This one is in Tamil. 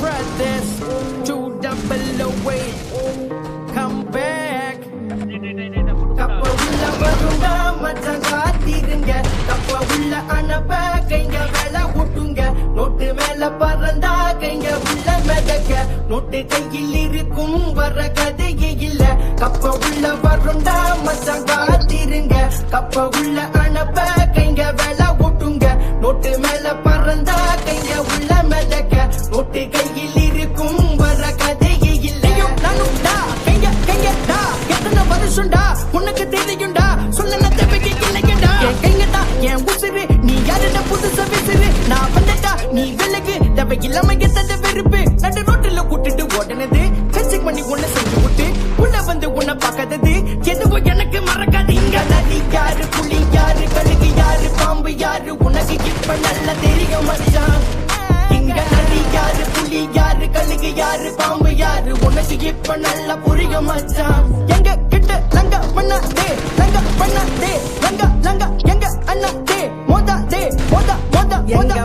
brothers, 200 come back. கப்ப உள்ள வருண்டா மச்சான் காத்திருங்க, கப்ப உள்ள அனுப்ப கைங்க வேலை விட்டுங்க, நோட்டு மேல பறந்தா கைங்க உள்ள மிதக்க, நோட்டு கையில் இருக்கும் வர கதையே இல்ல. கப்ப உள்ள வருண்டா மச்சான் காத்திருங்க, கப்ப உள்ள அனுப்ப கைங்க வேலை விட்டுங்க, நோட்டு மேல பறந்தா கைங்க உள்ள மிதக்க, நோட்டு கையில் இருக்கும் வர கதையே இல்ல. நானும்டா கைங்க கைங்கடா எத்தனை வருஷம்டா உனக்கு தெரியும்டா, சொல்ல தேவைக்கு இல்லையடா. என் கைங்கடா என் உசுறு, நீ யாருடா புதுசா விசுறு, நான் வந்துட்டா நீ விலகு, தேவை இல்லாம எத்தனை வெறுப்பு. நடு ரோட்டுல கூட்டிட்டு ஓடனது கட்சிக் பண்ணி உன்னை செஞ்சு விட்டு உள்ள வந்து உன்னை பார்க்காதது எதுவும் எனக்கு மறக்காது. இங்க நதி யாரு, புலி யாரு, கழுகு யாரு, பாம்பு யாரு, உனக்கு இப்ப நல்லா தெரியும் மச்சான். இங்க நதி யாரு, புலி யாரு, கழுகு யாரு, பாம்பு யாரு, உனக்கு இப்ப நல்லா புரியும் மச்சான். எங்க கிட்ட லங்க பண்ணாதே, லங்க பண்ணாதே, லங்க லங்க எங்க அண்ணாதே, மோதாதே மோதா மோதா மோதா